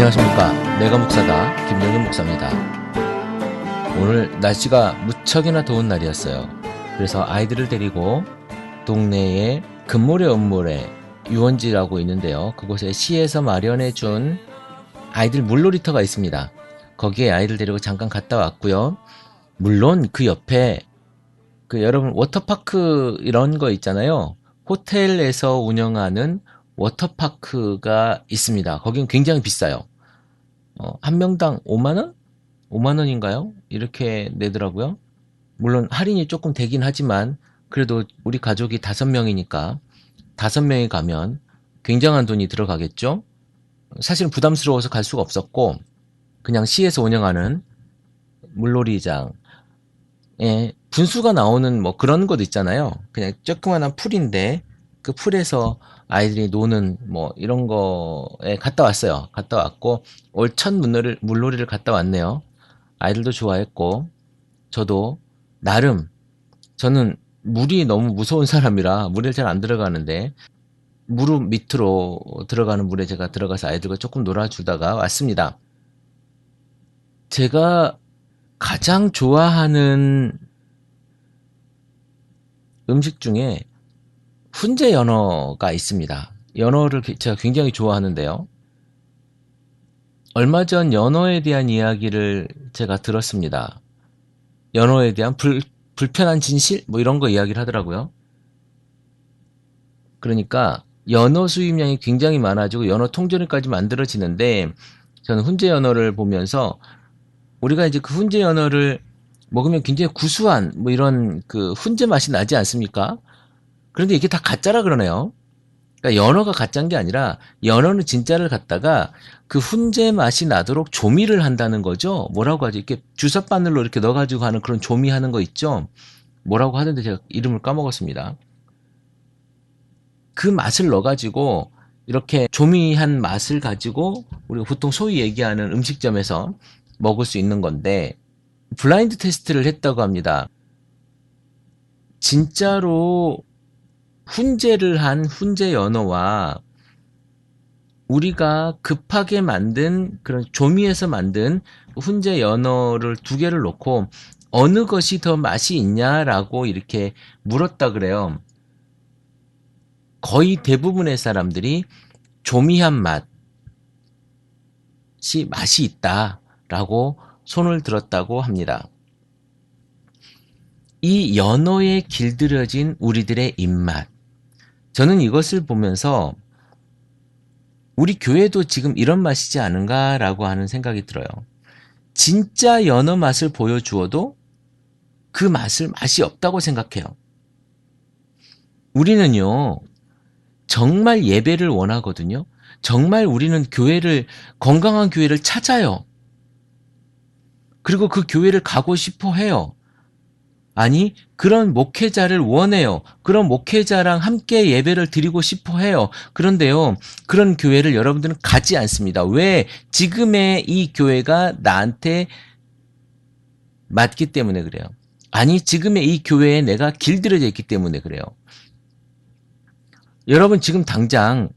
안녕하십니까. 내가 목사다 김정현 목사입니다. 오늘 날씨가 무척이나 더운 날이었어요. 그래서 아이들을 데리고 동네에 금모래 은모래 유원지라고 있는데요. 그곳에 시에서 마련해 준 아이들 물놀이터가 있습니다. 거기에 아이들 데리고 잠깐 갔다 왔고요. 물론 그 옆에 여러분 워터파크 이런 거 있잖아요. 호텔에서 운영하는 워터파크가 있습니다. 거긴 굉장히 비싸요. 한 명당 5만원? 5만원인가요? 이렇게 내더라고요. 물론 할인이 조금 되긴 하지만 그래도 우리 가족이 5명이니까 5명이 가면 굉장한 돈이 들어가겠죠? 사실은 부담스러워서 갈 수가 없었고 그냥 시에서 운영하는 물놀이장에 분수가 나오는 뭐 그런 것 있잖아요. 그냥 조그만한 풀인데 그 풀에서 아이들이 노는 뭐 이런 거에 갔다 왔어요. 갔다 왔고 올 첫 물놀이를 갔다 왔네요. 아이들도 좋아했고 저도 나름 저는 물이 너무 무서운 사람이라 물에 잘 안 들어가는데 무릎 밑으로 들어가는 물에 제가 들어가서 아이들과 조금 놀아주다가 왔습니다. 제가 가장 좋아하는 음식 중에 훈제 연어가 있습니다. 연어를 제가 굉장히 좋아하는데요. 얼마 전 연어에 대한 이야기를 제가 들었습니다. 연어에 대한 불편한 진실? 뭐 이런 거 이야기를 하더라고요. 그러니까 연어 수입량이 굉장히 많아지고 연어 통조림까지 만들어지는데 저는 훈제 연어를 보면서 우리가 이제 그 훈제 연어를 먹으면 굉장히 구수한 뭐 이런 그 훈제 맛이 나지 않습니까? 그런데 이게 다 가짜라 그러네요. 그러니까 연어가 가짜인 게 아니라 연어는 진짜를 갖다가 그 훈제 맛이 나도록 조미를 한다는 거죠. 뭐라고 하죠? 이렇게 주사 바늘로 이렇게 넣어가지고 하는 그런 조미하는 거 있죠. 뭐라고 하던데 제가 이름을 까먹었습니다. 그 맛을 넣어가지고 이렇게 조미한 맛을 가지고 우리가 보통 소위 얘기하는 음식점에서 먹을 수 있는 건데 블라인드 테스트를 했다고 합니다. 진짜로 훈제를 한 훈제 연어와 우리가 급하게 만든 그런 조미해서 만든 훈제 연어를 두 개를 놓고 어느 것이 더 맛이 있냐라고 이렇게 물었다 그래요. 거의 대부분의 사람들이 조미한 맛이 있다라고 손을 들었다고 합니다. 이 연어에 길들여진 우리들의 입맛. 저는 이것을 보면서 우리 교회도 지금 이런 맛이지 않은가라고 하는 생각이 들어요. 진짜 연어 맛을 보여주어도 그 맛이 없다고 생각해요. 우리는요, 정말 예배를 원하거든요. 정말 우리는 건강한 교회를 찾아요. 그리고 그 교회를 가고 싶어 해요. 아니, 그런 목회자를 원해요. 그런 목회자랑 함께 예배를 드리고 싶어 해요. 그런데요, 그런 교회를 여러분들은 가지 않습니다. 왜? 지금의 이 교회가 나한테 맞기 때문에 그래요. 아니, 지금의 이 교회에 내가 길들여져 있기 때문에 그래요. 여러분 지금 당장,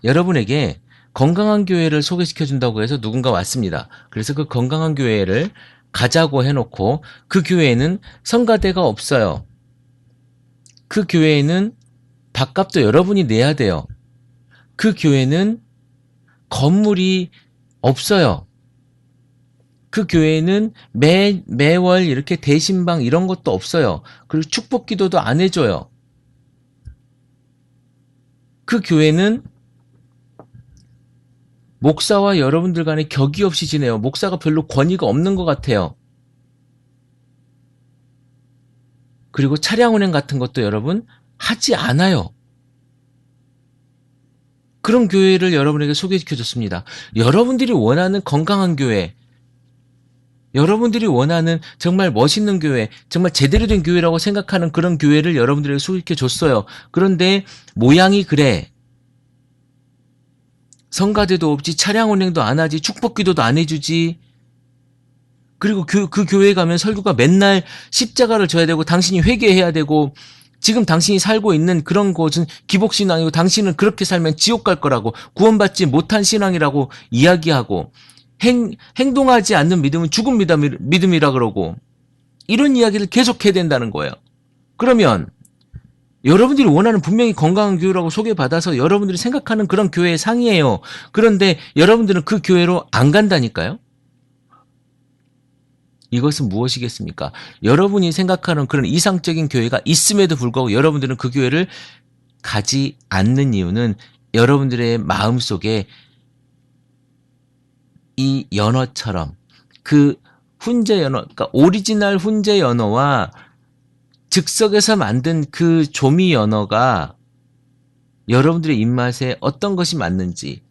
여러분에게 건강한 교회를 소개시켜준다고 해서 누군가 왔습니다. 그래서 그 건강한 교회를 가자고 해놓고 그 교회에는 성가대가 없어요. 그 교회에는 밥값도 여러분이 내야 돼요. 그 교회는 건물이 없어요. 그 교회에는 매월 이렇게 대신방 이런 것도 없어요. 그리고 축복기도도 안 해줘요. 그 교회는 목사와 여러분들 간에 격이 없이 지내요. 목사가 별로 권위가 없는 것 같아요. 그리고 차량 운행 같은 것도 여러분 하지 않아요. 그런 교회를 여러분에게 소개시켜줬습니다. 여러분들이 원하는 건강한 교회, 여러분들이 원하는 정말 멋있는 교회, 정말 제대로 된 교회라고 생각하는 그런 교회를 여러분들에게 소개시켜줬어요. 그런데 모양이 그래. 성가대도 없지, 차량 운행도 안 하지, 축복기도도 안 해주지. 그리고 그 교회에 가면 설교가 맨날 십자가를 져야 되고 당신이 회개해야 되고 지금 당신이 살고 있는 그런 곳은 기복신앙이고 당신은 그렇게 살면 지옥 갈 거라고 구원받지 못한 신앙이라고 이야기하고 행동하지 않는 믿음은 죽은 믿음이라 그러고 이런 이야기를 계속해야 된다는 거예요. 그러면 여러분들이 원하는 분명히 건강한 교회라고 소개받아서 여러분들이 생각하는 그런 교회의 상이에요. 그런데 여러분들은 그 교회로 안 간다니까요. 이것은 무엇이겠습니까? 여러분이 생각하는 그런 이상적인 교회가 있음에도 불구하고 여러분들은 그 교회를 가지 않는 이유는 여러분들의 마음속에 이 연어처럼 그 훈제 연어, 그러니까 오리지널 훈제 연어와 즉석에서 만든 그 조미 연어가 여러분들의 입맛에 어떤 것이 맞는지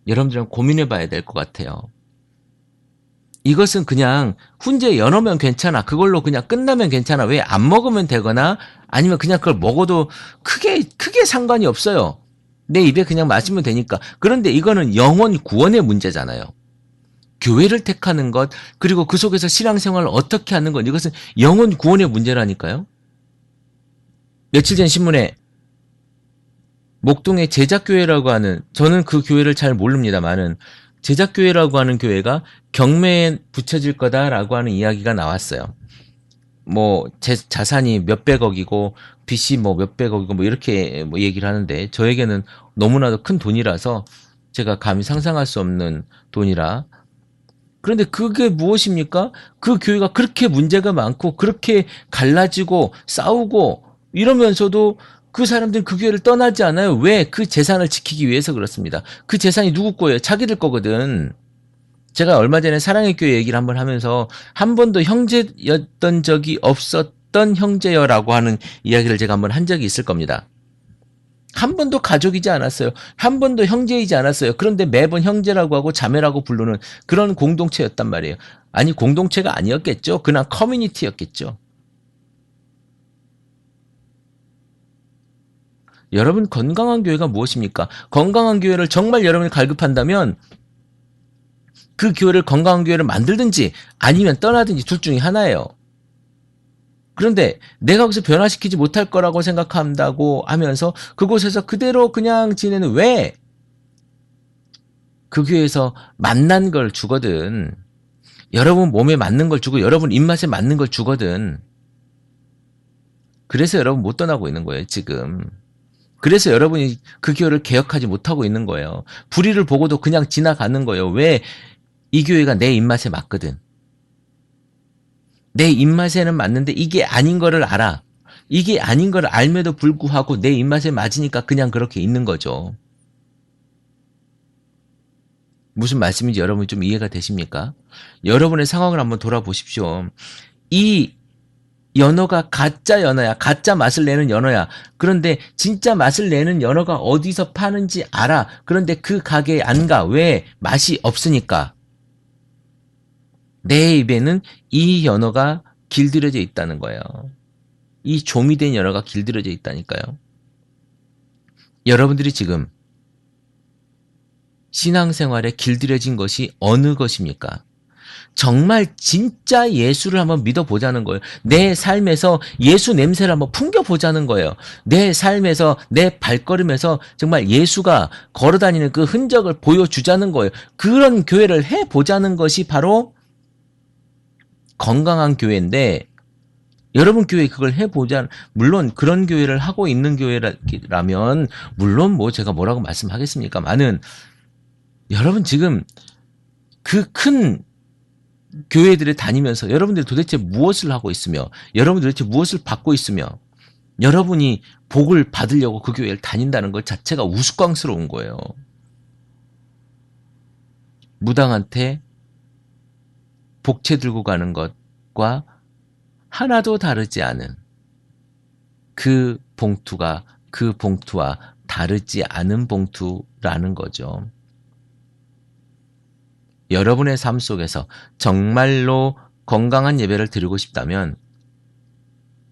여러분들은 고민해 봐야 될 것 같아요. 이것은 그냥 훈제 연어면 괜찮아. 그걸로 그냥 끝나면 괜찮아. 왜 안 먹으면 되거나 아니면 그냥 그걸 먹어도 크게 상관이 없어요. 내 입에 그냥 마시면 되니까. 그런데 이거는 영혼 구원의 문제잖아요. 교회를 택하는 것, 그리고 그 속에서 신앙생활을 어떻게 하는 것, 이것은 영혼 구원의 문제라니까요. 며칠 전 신문에 목동의 제작교회라고 하는, 저는 그 교회를 잘 모릅니다만은 제작교회라고 하는 교회가 경매에 붙여질 거다라고 하는 이야기가 나왔어요. 뭐 자산이 몇백억이고 빚이 뭐 몇백억이고 뭐 이렇게 뭐 얘기를 하는데 저에게는 너무나도 큰 돈이라서 제가 감히 상상할 수 없는 돈이라. 그런데 그게 무엇입니까? 그 교회가 그렇게 문제가 많고 그렇게 갈라지고 싸우고 이러면서도 그 사람들은 그 교회를 떠나지 않아요. 왜? 그 재산을 지키기 위해서 그렇습니다. 그 재산이 누구 거예요? 자기들 거거든. 제가 얼마 전에 사랑의 교회 얘기를 한번 하면서 한 번도 형제였던 적이 없었던 형제여라고 하는 이야기를 제가 한번 한 적이 있을 겁니다. 한 번도 가족이지 않았어요. 한 번도 형제이지 않았어요. 그런데 매번 형제라고 하고 자매라고 부르는 그런 공동체였단 말이에요. 아니 공동체가 아니었겠죠. 그냥 커뮤니티였겠죠. 여러분 건강한 교회가 무엇입니까? 건강한 교회를 정말 여러분이 갈급한다면 그 교회를 건강한 교회를 만들든지 아니면 떠나든지 둘 중에 하나예요. 그런데 내가 거기서 변화시키지 못할 거라고 생각한다고 하면서 그곳에서 그대로 그냥 지내는 왜? 그 교회에서 만난 걸 주거든. 여러분 몸에 맞는 걸 주고 여러분 입맛에 맞는 걸 주거든. 그래서 여러분 못 떠나고 있는 거예요, 지금. 그래서 여러분이 그 교회를 개혁하지 못하고 있는 거예요. 불의를 보고도 그냥 지나가는 거예요. 왜? 이 교회가 내 입맛에 맞거든. 내 입맛에는 맞는데 이게 아닌 거를 알아. 이게 아닌 걸 알면도 불구하고 내 입맛에 맞으니까 그냥 그렇게 있는 거죠. 무슨 말씀인지 여러분이 좀 이해가 되십니까? 여러분의 상황을 한번 돌아보십시오. 이 연어가 가짜 연어야. 가짜 맛을 내는 연어야. 그런데 진짜 맛을 내는 연어가 어디서 파는지 알아. 그런데 그 가게에 안 가. 왜? 맛이 없으니까. 내 입에는 이 연어가 길들여져 있다는 거예요. 이 조미된 연어가 길들여져 있다니까요. 여러분들이 지금 신앙생활에 길들여진 것이 어느 것입니까? 정말 진짜 예수를 한번 믿어보자는 거예요. 내 삶에서 예수 냄새를 한번 풍겨보자는 거예요. 내 삶에서 내 발걸음에서 정말 예수가 걸어다니는 그 흔적을 보여주자는 거예요. 그런 교회를 해보자는 것이 바로 건강한 교회인데 여러분 교회 그걸 해보자. 물론 그런 교회를 하고 있는 교회라면 물론 뭐 제가 뭐라고 말씀하겠습니까만은 여러분 지금 그 큰 교회들에 다니면서 여러분들이 도대체 무엇을 하고 있으며 여러분들이 도대체 무엇을 받고 있으며 여러분이 복을 받으려고 그 교회를 다닌다는 것 자체가 우스꽝스러운 거예요. 무당한테 복채 들고 가는 것과 하나도 다르지 않은 그 봉투와 다르지 않은 봉투라는 거죠. 여러분의 삶 속에서 정말로 건강한 예배를 드리고 싶다면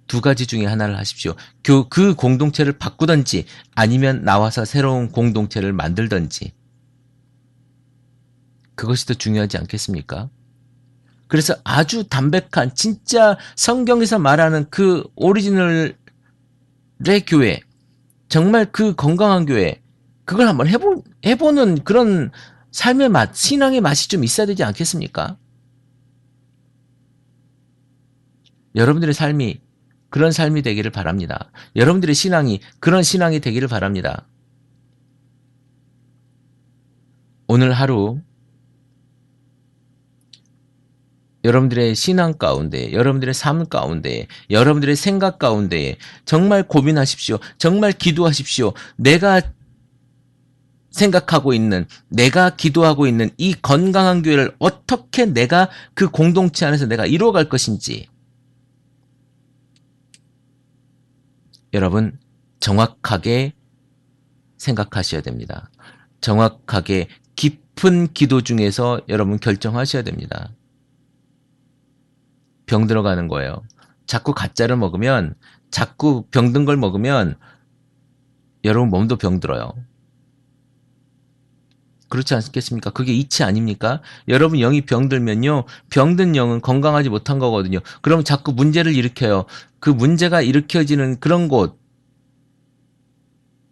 두 가지 중에 하나를 하십시오. 그 공동체를 바꾸든지 아니면 나와서 새로운 공동체를 만들든지 그것이 더 중요하지 않겠습니까? 그래서 아주 담백한 진짜 성경에서 말하는 그 오리지널 교회, 정말 그 건강한 교회, 그걸 한번 해보는 그런 삶의 맛, 신앙의 맛이 좀 있어야 되지 않겠습니까? 여러분들의 삶이 그런 삶이 되기를 바랍니다. 여러분들의 신앙이 그런 신앙이 되기를 바랍니다. 오늘 하루 여러분들의 신앙 가운데, 여러분들의 삶 가운데, 여러분들의 생각 가운데 정말 고민하십시오. 정말 기도하십시오. 내가 생각하고 있는, 내가 기도하고 있는 이 건강한 교회를 어떻게 내가 그 공동체 안에서 내가 이루어갈 것인지. 여러분, 정확하게 생각하셔야 됩니다. 정확하게 깊은 기도 중에서 여러분 결정하셔야 됩니다. 병 들어가는 거예요. 자꾸 가짜를 먹으면, 자꾸 병든 걸 먹으면 여러분 몸도 병들어요. 그렇지 않겠습니까? 그게 이치 아닙니까? 여러분 영이 병들면요, 병든 영은 건강하지 못한 거거든요. 그럼 자꾸 문제를 일으켜요. 그 문제가 일으켜지는 그런 곳,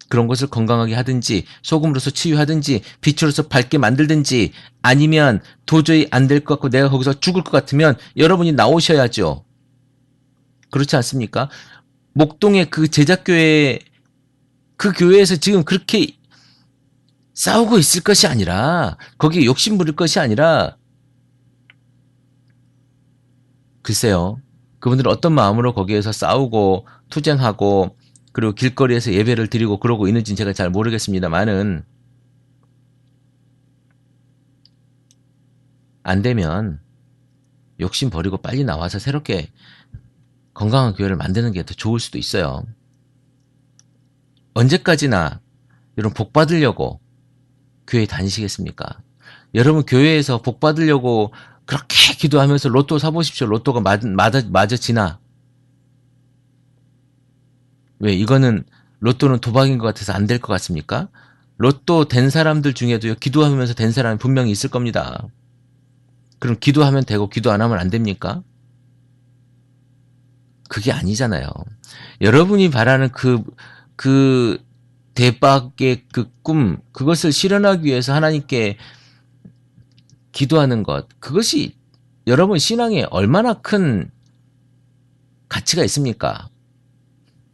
그런 것을 건강하게 하든지, 소금으로서 치유하든지, 빛으로서 밝게 만들든지, 아니면 도저히 안 될 것 같고 내가 거기서 죽을 것 같으면 여러분이 나오셔야죠. 그렇지 않습니까? 목동의 그 제작교회, 그 교회에서 지금 그렇게 싸우고 있을 것이 아니라, 거기에 욕심 부릴 것이 아니라, 글쎄요, 그분들은 어떤 마음으로 거기에서 싸우고 투쟁하고 그리고 길거리에서 예배를 드리고 그러고 있는지는 제가 잘 모르겠습니다만은, 안 되면 욕심 버리고 빨리 나와서 새롭게 건강한 교회를 만드는 게 더 좋을 수도 있어요. 언제까지나 여러분 복 받으려고 교회 다니시겠습니까? 여러분 교회에서 복 받으려고 그렇게 기도하면서 로또 사보십시오. 로또가 맞아지나? 왜 이거는 로또는 도박인 것 같아서 안 될 것 같습니까? 로또 된 사람들 중에도요, 기도하면서 된 사람이 분명히 있을 겁니다. 그럼 기도하면 되고 기도 안 하면 안 됩니까? 그게 아니잖아요. 여러분이 바라는 그 대박의 그 꿈, 그것을 실현하기 위해서 하나님께 기도하는 것, 그것이 여러분 신앙에 얼마나 큰 가치가 있습니까?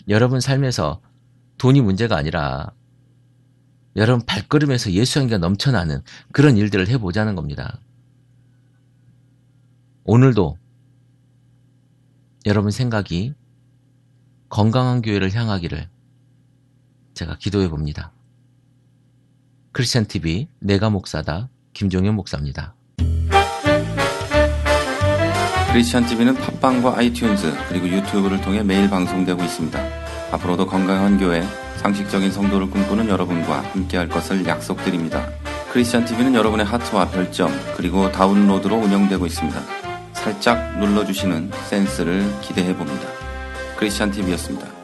여러분 삶에서 돈이 문제가 아니라 여러분 발걸음에서 예수 향기가 넘쳐나는 그런 일들을 해보자는 겁니다. 오늘도 여러분 생각이 건강한 교회를 향하기를 제가 기도해 봅니다. 크리스찬TV 내가 목사다 김종현 목사입니다. 크리스찬TV는 팟빵과 아이튠즈 그리고 유튜브를 통해 매일 방송되고 있습니다. 앞으로도 건강한 교회, 상식적인 성도를 꿈꾸는 여러분과 함께할 것을 약속드립니다. 크리스찬TV는 여러분의 하트와 별점 그리고 다운로드로 운영되고 있습니다. 살짝 눌러주시는 센스를 기대해봅니다. 크리스찬TV였습니다.